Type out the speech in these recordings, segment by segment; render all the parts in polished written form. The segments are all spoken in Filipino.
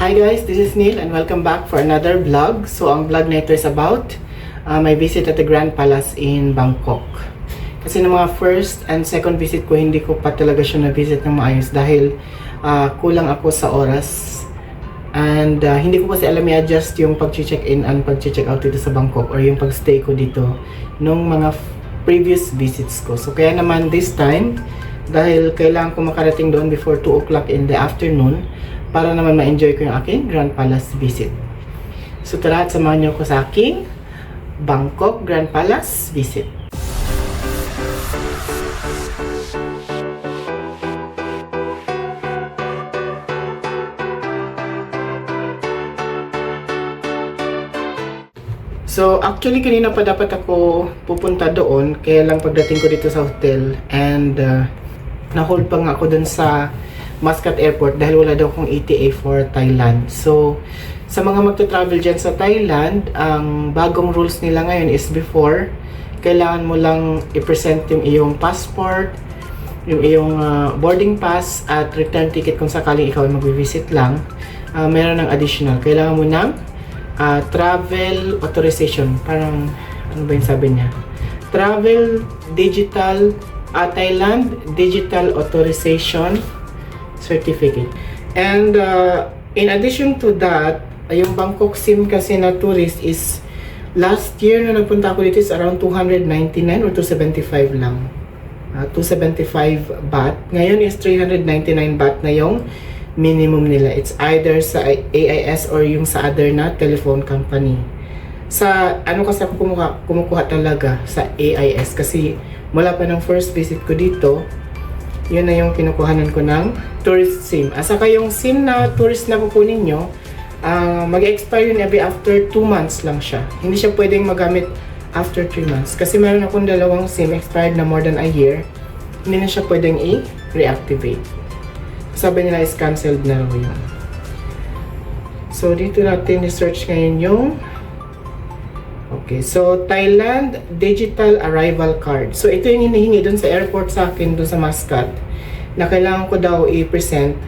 Hi guys, this is Neil and welcome back for another vlog. So ang vlog na ito is about my visit at the Grand Palace in Bangkok. Kasi ng mga first and second visit ko, hindi ko pa talaga siya na-visit ng maayos dahil kulang ako sa oras. And hindi ko kasi alam i-adjust yung pag-check-in and pag-check out dito sa Bangkok or yung pag-stay ko dito nung mga previous visits ko. So kaya naman this time, dahil kailangan ko makarating doon before 2 o'clock in the afternoon, para naman ma-enjoy ko yung aking Grand Palace visit. So tara at samahan niyo ko sa aking Bangkok Grand Palace visit. So actually kanina pa dapat ako pupunta doon, kaya lang pagdating ko dito sa hotel and na-hold pa nga ako dun sa Muscat Airport dahil wala daw akong ETA for Thailand. So, sa mga magta-travel dyan sa Thailand, ang bagong rules nila ngayon is before, kailangan mo lang i-present yung iyong passport, yung iyong boarding pass at return ticket kung sakaling ikaw ay mag-visit lang. Meron ng additional. Kailangan mo ng travel authorization. Parang, ano ba yung sabi niya? Travel Digital Thailand Digital Authorization Certificate. And in addition to that, yung Bangkok SIM kasi na tourist is last year na nagpunta ako dito is around 299 or 275 lang. 275 baht. Ngayon is 399 baht na yung minimum nila. It's either sa AIS or yung sa other na telephone company. Sa ano kasi ako kumukuha talaga sa AIS kasi mula pa ng first visit ko dito, yun na yung kinukuhanan ko ng tourist SIM. Saka yung SIM na tourist na kukunin nyo, mag-expire yun every after 2 months lang siya. Hindi siya pwedeng magamit after 3 months. Kasi meron akong dalawang SIM expired na more than a year, hindi na siya pwedeng i-reactivate. Sabi nila is cancelled na raw yun. So dito natin i-search ngayon yung okay, so Thailand Digital Arrival Card. So ito yung hinihingi dun sa airport sa akin, dun sa Muscat, na kailangan ko daw i-present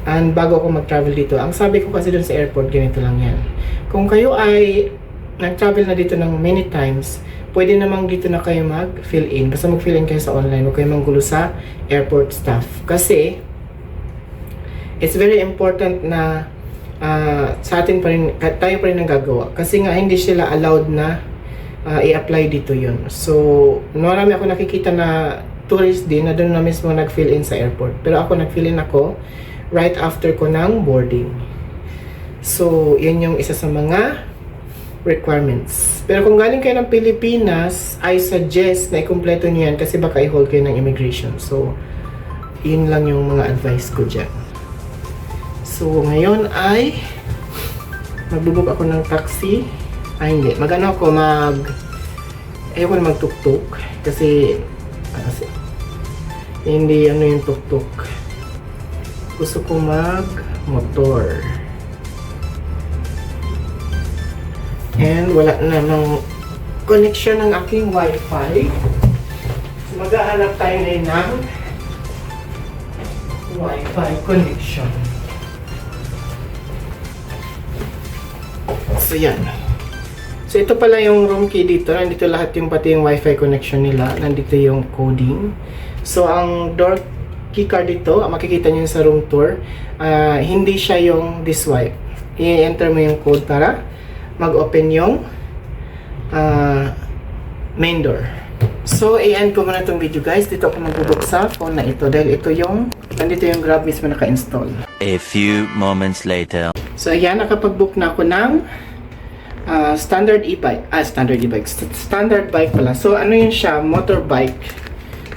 and bago ako mag-travel dito. Ang sabi ko kasi dun sa airport, ganito lang yan. Kung kayo ay nag-travel na dito ng many times, pwede namang dito na kayo mag-fill in. Basta mag-fill in kayo sa online, huwag kayo manggulo sa airport staff. Kasi it's very important na sa atin pa rin, tayo pa rin ang gagawa. Kasi nga hindi sila allowed na i-apply dito yun. So, marami ako nakikita na tourist din na doon na mismo nag-fill in sa airport. Pero ako nag-fill in ako right after ko ng boarding. So, yun yung isa sa mga requirements. Pero kung galing kayo ng Pilipinas, I suggest na i-kompleto nyo yan kasi baka i-hold kayo ng immigration. So, yun lang yung mga advice ko dyan. So, ngayon ay magbubuk ako ng taxi. Ay, hindi. Mag-ano ako, ayoko na mag-tuk-tuk. Kasi, hindi ano yung tuk-tuk. Gusto ko mag-motor. And, wala na ng connection ng aking wifi. So, maghahanap tayo na ng wifi connection. So, yan. So, ito pala yung room key dito. Nandito lahat yung pati yung wifi connection nila. Nandito yung coding. So, ang door key card dito, makikita nyo sa room tour, hindi siya yung this swipe. I-enter mo yung code para mag-open yung main door. So, i-end ko muna itong video guys. Dito ako magbubuk sa phone na ito. Dahil ito yung, nandito yung Grab mismo naka-install. A few moments later. So, ayan, nakapag-book na ako ng standard e-bike. Standard bike pala. So, ano yun siya? Motorbike.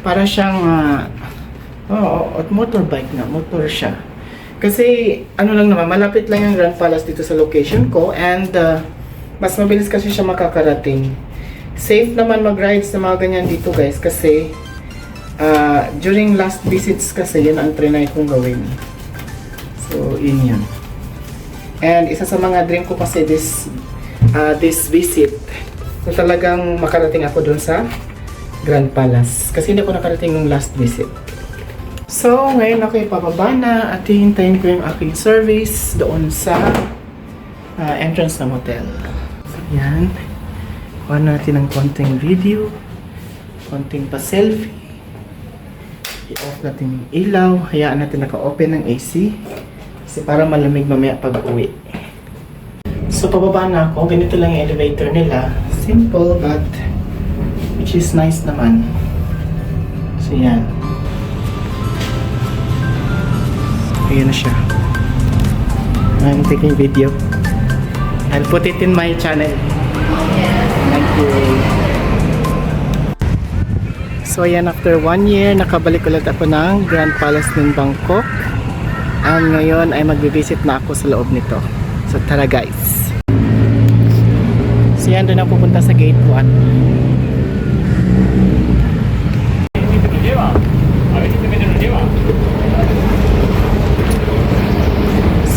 Para siyang, motorbike na. Motor siya. Kasi, ano lang naman, malapit lang yung Grand Palace dito sa location ko. And, mas mabilis kasi siya makakarating. Safe naman mag-ride sa mga ganyan dito guys. Kasi, during last visits kasi, yun ang trinay kong gawin. So, yun yun. And, isa sa mga dream ko kasi this visit, so talagang makarating ako dun sa Grand Palace. Kasi hindi ako nakarating nung last visit. So, ngayon ako ipababa na at hihintayin ko yung aking service doon sa entrance ng hotel. So, yan. Kuha natin ng konting video, konting pa-selfie. I-off natin yung ilaw. Hayaan natin naka-open ng AC. Kasi para malamig mamaya pag uwi. So, pababa na ako. Ganito lang yung elevator nila. Simple but which is nice naman. So, yan. Ayan na siya. I'm taking video. I'll put it in my channel. Thank you. So ayan, after 1 year, nakabalik ulit ako ng Grand Palace ng Bangkok. And ngayon ay magbivisit na ako sa loob nito. So tara guys. So yan, doon ako pupunta sa gate 1.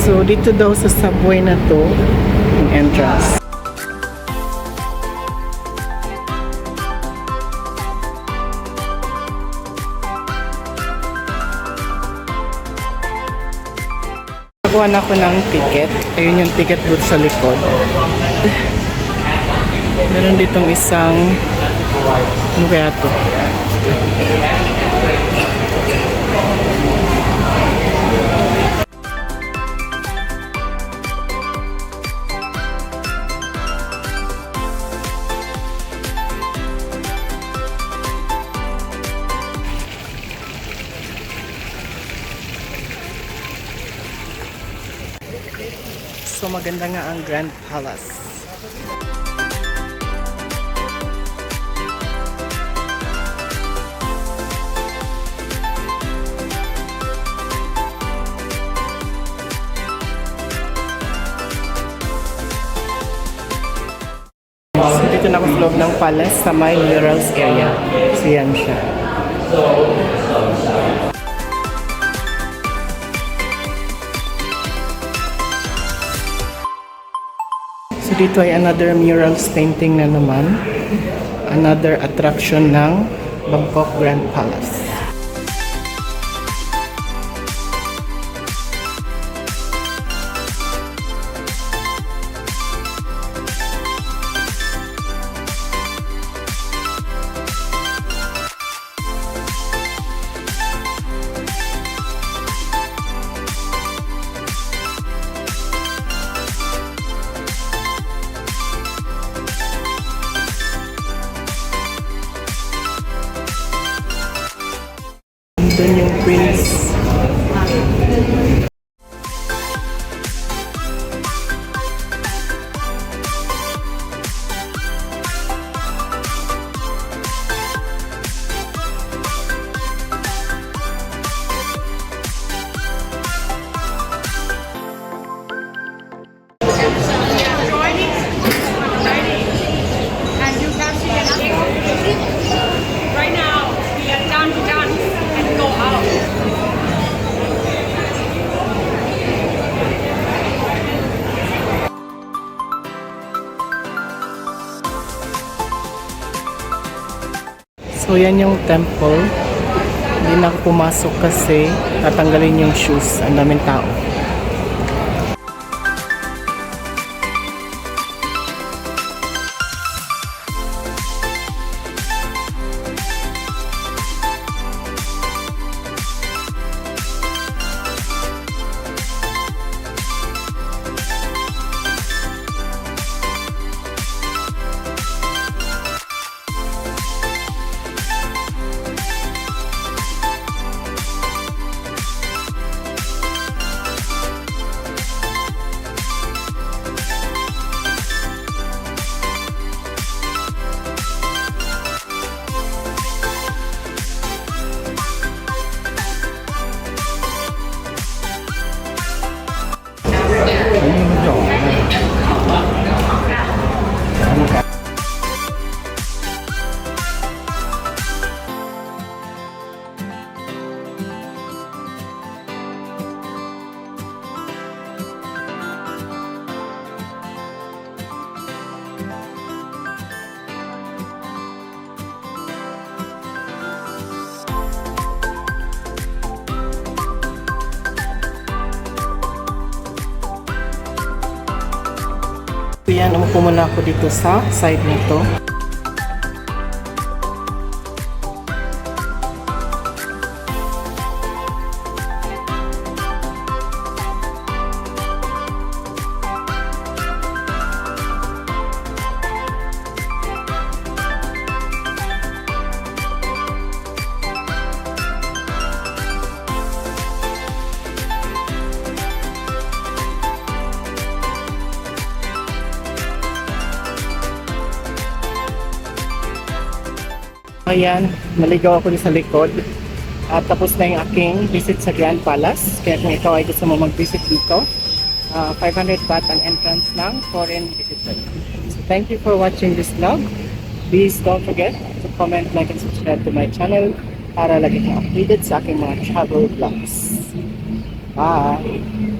So dito daw sa subway na to, yung entrance. Nakakuha na ako ng ticket. Ayun yung ticket booth sa likod. Meron ditong isang ano kaya to? So maganda nga ang Grand Palace. So dito na ako sa loob ng palace sa may murals area. So yan siya. So dito ay another murals painting na naman. Another attraction ng Bangkok Grand Palace. Doon yung prince. Right now, we are done to dance and go out. So yan yung temple. Hindi na ako pumasok kasi tatanggalin yung shoes. Ang daming tao. So yan, umupo muna ako dito sa side nito. Ayan, naligaw ako sa likod. At tapos na yung aking visit sa Grand Palace. Kaya kung ikaw ay gusto mo mag-visit dito, 500 baht ang entrance ng foreign visitor. So thank you for watching this vlog. Please don't forget to comment, like, and subscribe to my channel para lagi kang updated sa aking mga travel vlogs. Bye!